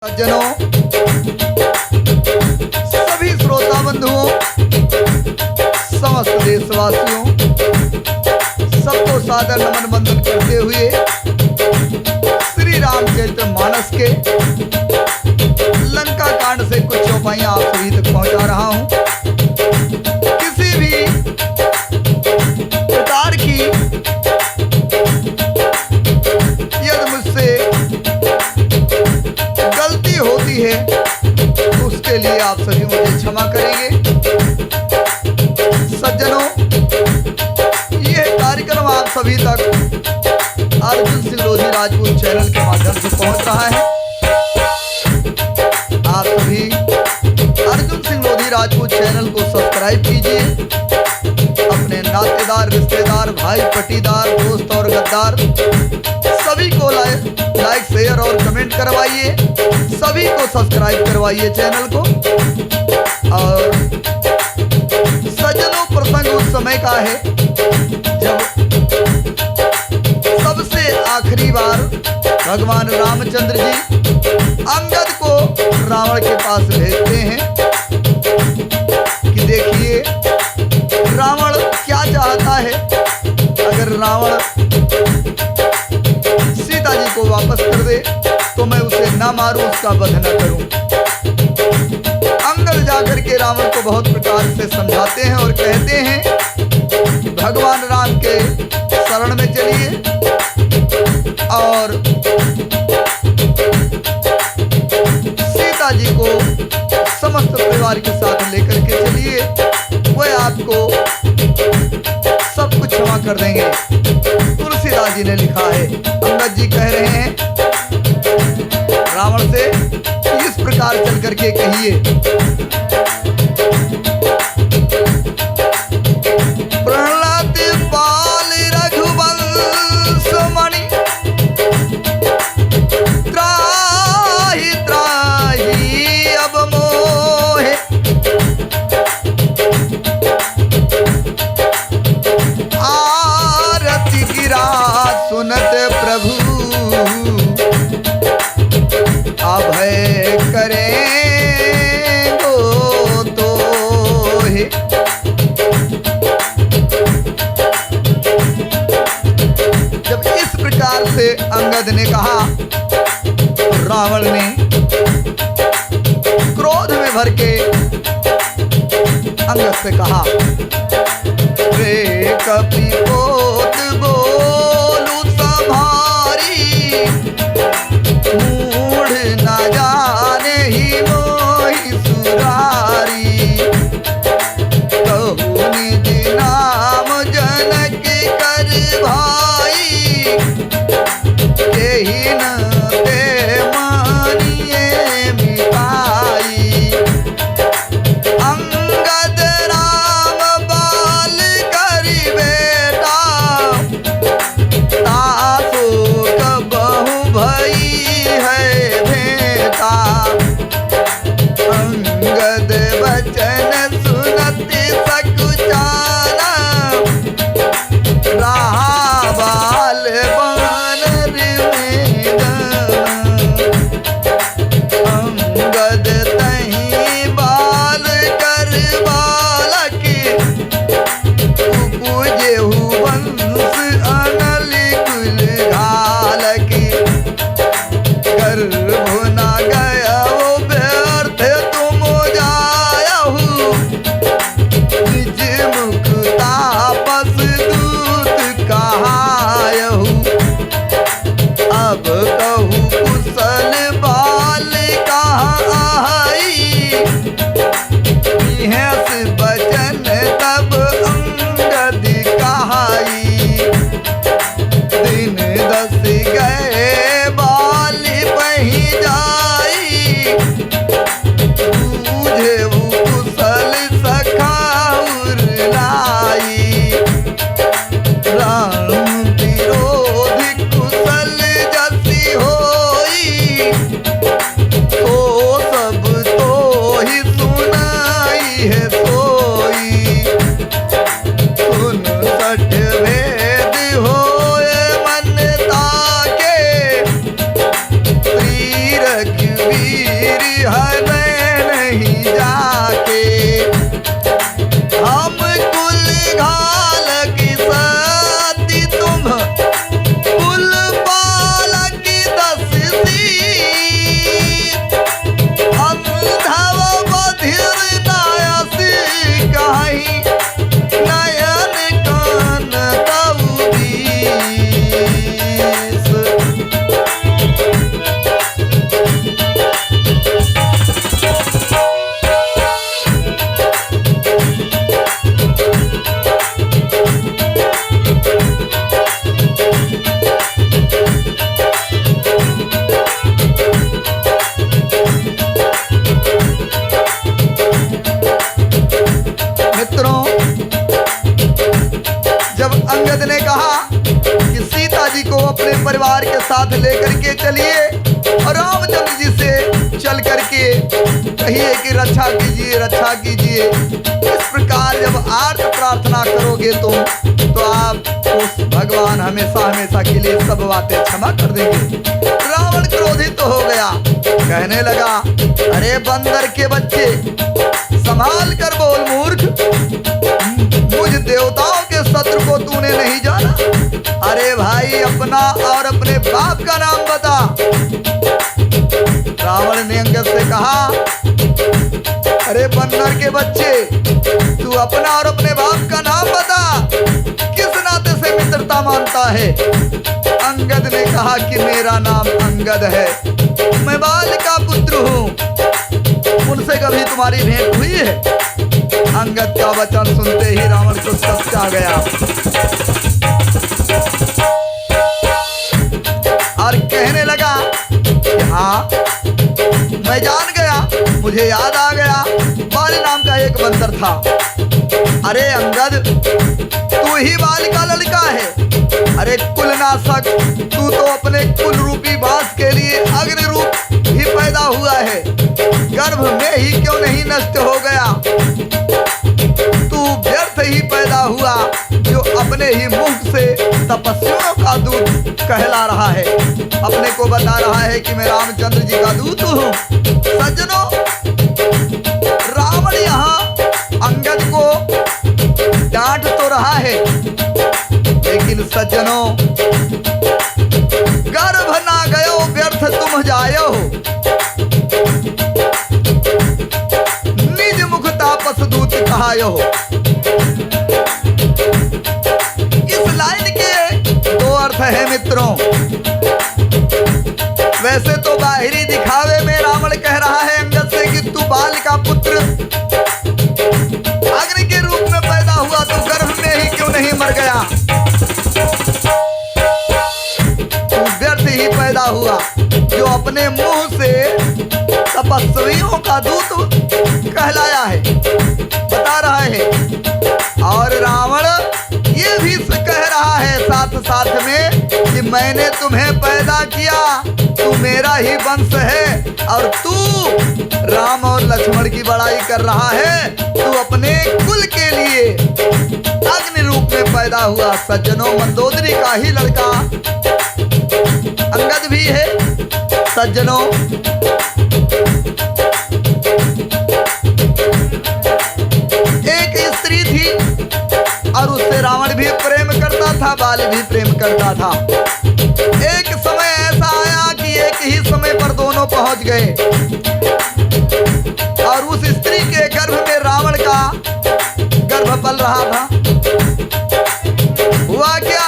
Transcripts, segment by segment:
सज्जनों, सभी श्रोता बंधुओं, समस्त देशवासियों, सबको सादर नमन वंदन करते हुए श्री रामचरितमानस के लंका कांड से कुछ चौपाइयां आप सभी तक पहुंचा रहा हूं। किसी भी प्रकार की यदि मुझसे गलती होती है तो उसके लिए आप सभी मुझे क्षमा करेंगे। सज्जनों, यह कार्यक्रम आप सभी तक अर्जुन सिंह लोधी राजपूत चैनल के माध्यम से पहुंच रहा है। आप सभी अर्जुन सिंह लोधी राजपूत चैनल को सब्सक्राइब कीजिए। अपने नातेदार, रिश्तेदार, भाई, पटीदार, दोस्त और गद्दार सभी को लाइक, शेयर और कमेंट करवाइए। सभी को सब्सक्राइब करवाइए चैनल को। और सज्जनों, प्रसंग उस समय का है जब सबसे आखिरी बार भगवान रामचंद्र जी अंगद को रावण के पास भेजते हैं कि देखिए रावण क्या चाहता है। अगर रावण सीता जी को वापस कर दे तो मैं उसे ना मारूं, उसका वध न करूं। अंगद जाकर के रावण को बहुत प्रकार से समझाते हैं और कहते हैं कि भगवान राम के शरण में चलिए और सीता जी को समस्त परिवार के साथ लेकर के चलिए, वह आपको सब कुछ क्षमा कर देंगे। तुलसीदास जी ने लिखा है। अंगद जी कह रहे हैं रावण से इस प्रकार चल करके कहिए, प्रहलाद पाल रघुवंश मणि त्राहि त्राहि अब मोहे, आरती गिरा सुनत प्रभु अभय करें गो तो है। जब इस प्रकार से अंगद ने कहा तो रावण ने क्रोध में भर के अंगद से कहा, रे कपिपोत बोलू संभारी, मूढ़ न जाने ही मोहि सुरारी, कहूँ निज नाम जनक कर भाई, यही न ते मानिए मिताई। अंगद राम बाल करी बेटा परिवार के साथ लेकर के चलिए और रामचंद्र जी से चल करके कहिए कि रक्षा कीजिए, रक्षा कीजिए। इस प्रकार जब आर्त प्रार्थना करोगे तुम तो आप उस भगवान हमेशा हमेशा के लिए सब बातें क्षमा कर देंगे। रावण क्रोधित हो गया, कहने लगा, अरे बंदर के बच्चे, संभाल कर बोल मूर्ख, मुझ देवताओं के शत्रु को तूने नहीं जाना? अरे भाई, अपना और अपने बाप का नाम बता। रावण ने अंगद से कहा, अरे बंदर के बच्चे, तू अपना और अपने बाप का नाम बता, किस नाते से मित्रता मानता है? अंगद ने कहा कि मेरा नाम अंगद है, मैं बाल का पुत्र हूँ। उनसे कभी तुम्हारी भेंट हुई है? अंगद का वचन सुनते ही रावण को सच आ गया और कहने लगा, हाँ मैं जान गया, मुझे याद आ गया, बाल नाम का एक बंदर था। अरे अंगद, तू ही बाल का लड़का है? अरे कुलनाशक, तू तो अपने कुल रूपी बांस के लिए अग्नि रूप ही पैदा हुआ है, गर्भ में ही क्यों नहीं नष्ट हो गया? तू व्यर्थ ही पैदा हुआ, जो अपने ही मुख से तपस्वियों का दूत कहला रहा है, अपने को बता रहा है कि मैं रामचंद्र जी का दूत हूँ। सज्जनों, रावण यहाँ अंगद को डांट तो रहा है, लेकिन सज्जनों, गर्भ ना गयो व्यर्थ तुम जायो, निज मुख तापस दूत कहायो। इस लाइन के दो अर्थ है मित्रों। वैसे तो बाहरी दिखावे में रावण कह रहा है अंगद से कि तू बाल का पुत्र अग्नि के रूप में पैदा हुआ, तो गर्भ में ही क्यों नहीं मर गया? तू व्यर्थ ही पैदा हुआ, जो अपने मुंह से तपस्वियों का दूत कहलाया है, बता रहा है। और रावण ये भी कह रहा है साथ साथ में कि मैंने तुम्हें पैदा किया, तू मेरा ही वंश है, और तू राम और लक्ष्मण की बड़ाई कर रहा है, तू अपने कुल के लिए अग्नि रूप में पैदा हुआ। सज्जनों, मंदोदरी का ही लड़का अंगद भी है। सज्जनों, एक स्त्री थी और उससे रावण भी प्रेम करता था, बाल भी प्रेम करता था। एक समय ऐसा आया कि एक ही समय पर दोनों पहुंच गए और उस स्त्री के गर्भ में रावण का गर्भ पल रहा था। हुआ क्या,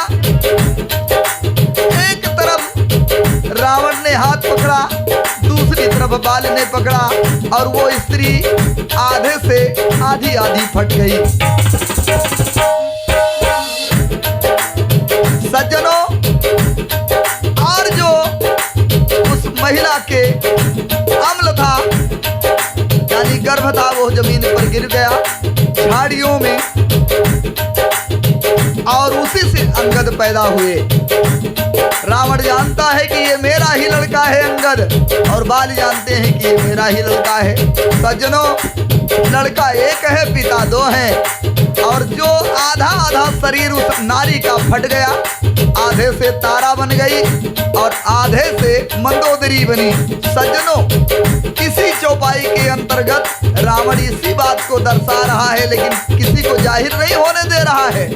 एक तरफ रावण ने हाथ पकड़ा, दूसरी तरफ बाल ने पकड़ा और वो स्त्री आधे से आधी आधी फट गई। सज्जनों, और जो उस महिला के अम्ल था यानी गर्भ था, वो जमीन पर गिर गया झाड़ियों में और उसी से अंगद पैदा हुए। रावण जानता है कि ये मेरा ही लड़का है अंगद, और बाल जानते हैं कि ये मेरा ही लड़का है। सज्जनों, लड़का एक है, पिता दो हैं, और जो आधा आधा शरीर उस नारी का फट गया, आधे से तारा बन गई और आधे से मंदोदरी बनी। सज्जनों, इसी चौपाई के अंतर्गत रावण इसी बात को दर्शा रहा है, लेकिन किसी को जाहिर नहीं होने दे रहा है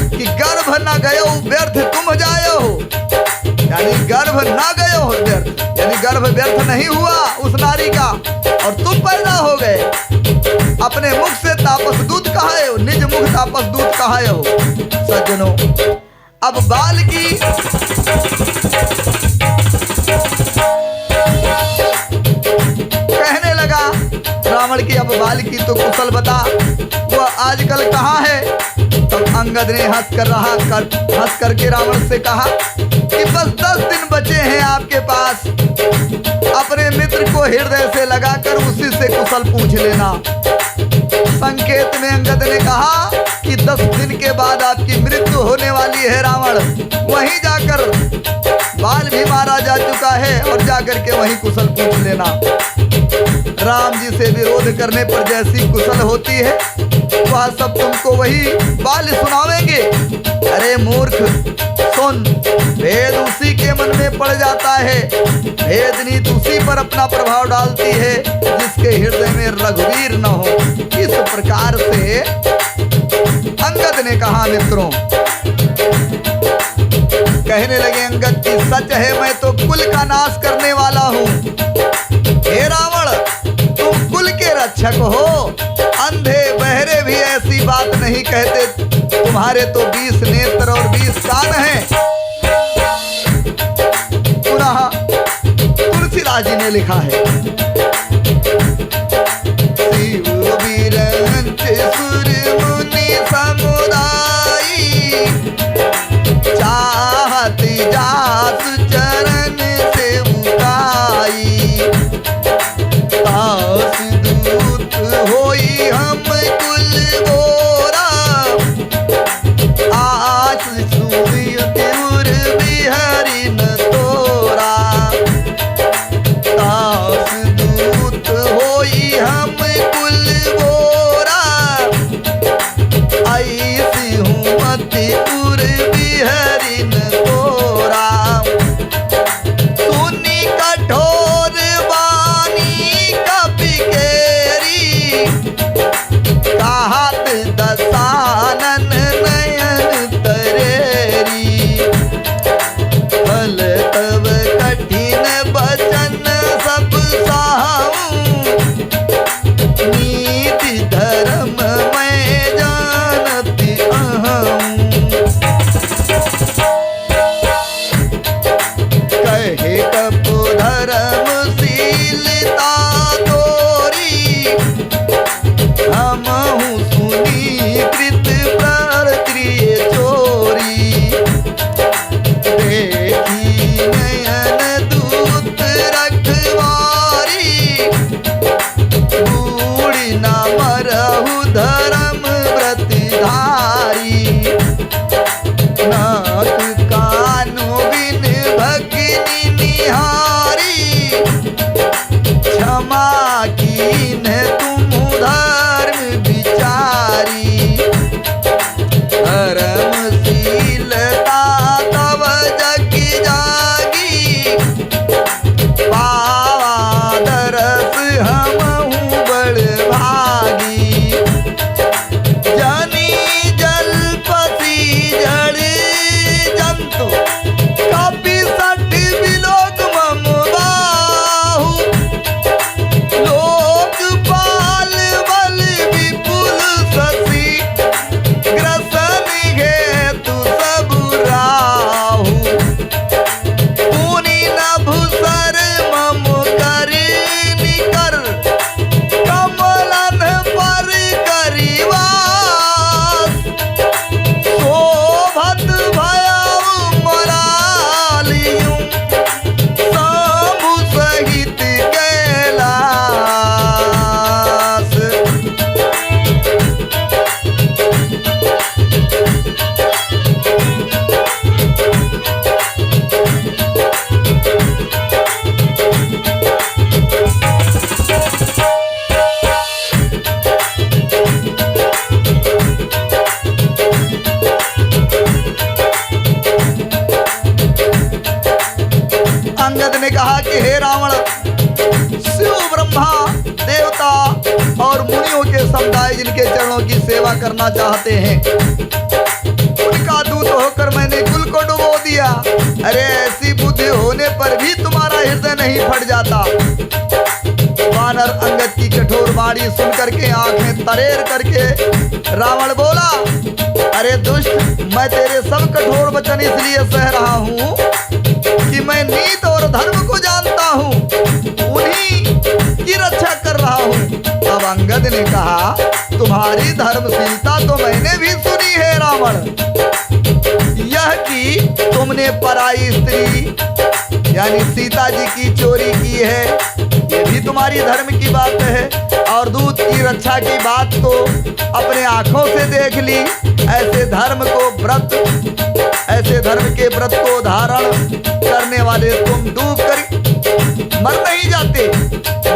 कि गर्भ न गयो व्यर्थ तुम जायो, यानी गर्भ न गयो व्यर्थ, यानी गर्भ व्यर्थ नहीं हुआ उस नारी का और तुम पैदा हो गए। अपने मुख से तापस दूत कहाए हो, निज मुख तापस दूत कहाए हो। सज्जनों, अब बाल की कहने लगा रावण की, अब बाल की तो कुशल बता, वह आजकल कहाँ है? तब अंगद ने हंस करके रावण से कहा कि बस 10 दिन बचे हैं आपके पास, अपने मित्र को हृदय से लगाकर उसी से कुशल पूछ लेना। संकेत में अंगद ने कहा कि 10 दिन के बाद आपकी मृत्यु होने वाली है रावण। वहीं जाकर बाल भी मारा जा चुका है और जाकर के वहीं कुशल पूछ लेना। राम जी से विरोध करने पर जैसी कुशल होती है वह सब तुमको वही बाल सुनावेंगे। अरे मूर्ख सुन, भेद उसी के मन में पड़ जाता है, भेद नीति उसी पर अपना प्रभाव डालती है जिसके हृदय में रघुवीर न हो। इस प्रकार से अंगद ने कहा मित्रों, कहने लगे अंगद की सच है, मैं तो कुल का नाश करने वाला हूँ। हे रावण, तुम कुल के रक्षक हो, अंधे बहरे भी ऐसी बात नहीं कहते। तुम्हारे तो 20 नेत्र और 20 कान हैं। पुनः तुलसीदास जी ने लिखा है, शिव विरंच सुर मुनि समुदायी, चाहत जास चरण सेवकाई, तास दूत होई हम कुल गोरा, आस सूर्य तीर बिहारी न तोरा, तास दूत होई हम कुल गोरा, ऐसी हूँ मति उर बिहारी न तोरा, सुनी कठोर वाणी कपि केरी, कहत दसानन नयन तरेरी, फल तब कठिन बचन सब साहूँ, नीति धर्म मैं जानती अहूँ, कहे कपु धर्मशीलता तोरी, हमहु सुनी कृत प्रक्रिय चोरी, देखी नयन दूत रखवारी, बूढ़ी न मरहु धर्म व्रतधारी, नाक कानु बिन भगिनी निहारी, क्षमा कीन तुम धर्म विचारी, धर्मशीलता तब जग जागी, पावा दरस हमहु बड़ भागी, जनी जलपति जड़ जंतु, कपि सठ विलोक मम बाहु, लोकपाल बल विपुल शशि, ग्रसन हेतु सब राहु, पुनि नभुसर मम कर निकर, कमलन पर करिवास, शोभत भयउ मरालियूं, शंभु सहित कैलास। अंगद ने कहा कि हे रावण, शिव ब्रह्मा देवता और मुनियों के समुदाय जिनके चरणों की सेवा करना चाहते हैं, उनका दूत होकर मैंने कुल को डुबो दिया। अरे ऐसी बुद्धि होने पर भी तुम्हारा हृदय नहीं फट जाता। वानर अंगद की कठोर वाणी सुन करके आंखें तरेर करके रावण बोला, अरे दुष्ट, मैं तेरे सब कठोर वचन इसलिए सह रहा हूँ कि मैं नीति और धर्म को जानता हूँ, उन्हीं की रक्षा कर रहा हूँ। तब अंगद ने कहा, तुम्हारी धर्मशीलता तो मैंने भी सुनी है रावण, यह कि तुमने पराई स्त्री यानी सीता जी की चोरी की है, ये भी तुम्हारी धर्म की बात है और दूत की रक्षा की बात तो अपने आंखों से देख ली। ऐसे धर्म के व्रत को धारण करने वाले तुम डूब कर मर नहीं जाते।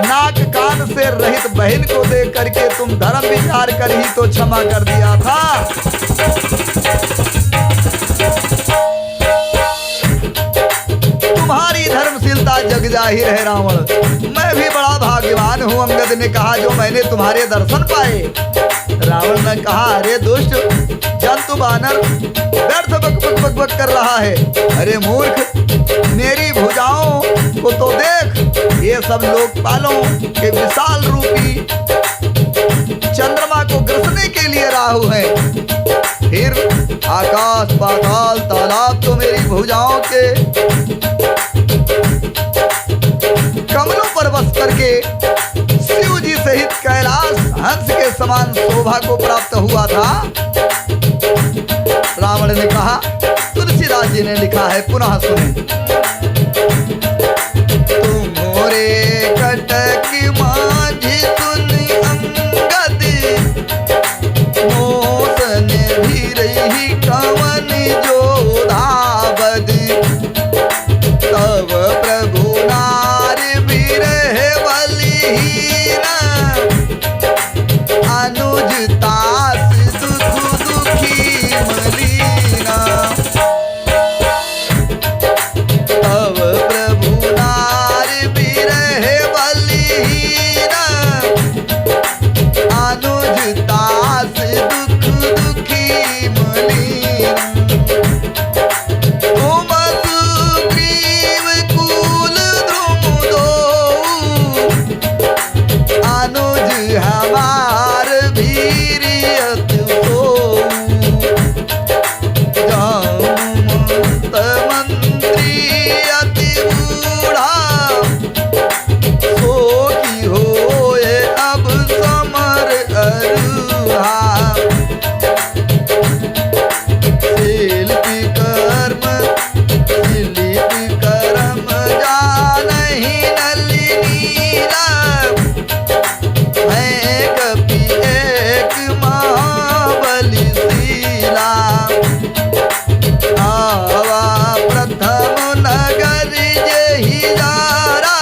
नाक कान से रहित बहन को देख करके तुम धर्म विचार कर ही तो क्षमा कर दिया था। तुम्हारी धर्मशीलता जग जाहिर है रावण। मैं भी बड़ा भाग्यवान हूँ, अंगद ने कहा, जो मैंने तुम्हारे दर्शन पाए। रावण ने कहा, अरे दुष्ट जंतु बानर व्यर्थ बक कर रहा है। अरे मूर्ख, मेरी भुजाओं को तो देख, ये सब लोकपालों के विशाल रूपी चंद्रमा को ग्रसने के लिए राहु है। फिर आकाश पाताल तालाब तो मेरी भुजाओं के कमलों पर बस करके शिव जी सहित कैलाश हंस के समान शोभा को प्राप्त हुआ था। रावण ने कहा, तुलसीदास जी ने लिखा है, पुनः सुने। तुम्हारे कटक माझी सुन अंगद, मोसन भी रही कवन जो धावद, तब प्रभु नार बिरह बलिहीन, अनुज तास दुख दुखी मलीना, तब प्रभु नार बिरह बलिहीन, अनुज तास दुख दुखी मलीना। अनुज हमार भीरियत हो, जामत मंत्री अति बूढ़ा, सो की होए अब समर अरुहा, शिल्पी कर्म जानहि नलिनीला, एक महाबली शीला, आवा प्रथम नगर जेहि जारा,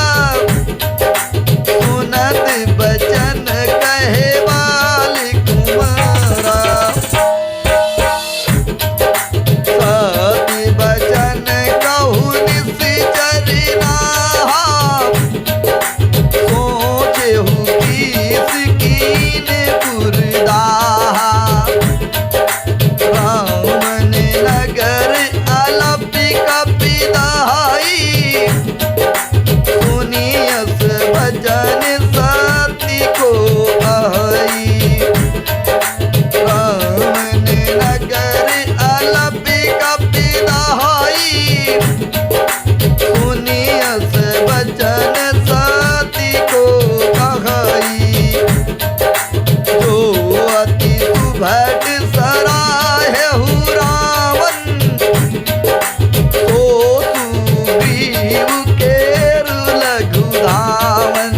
सुनत बचन कहे बाल कुमारा, सती बचन कहु निश्चर नाहा, सोचेहु कीन पुरदाहा, रामन नगर अलपि कपि दहाई, सुनियस भजन सती को अहई, रामन नगर अलपि कपि दहाई, सुनियस भजन सती को अहई, जो अति सुभट सराहु रावण, तो सुग्रीव केरु लघु धावन।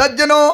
सज्जनों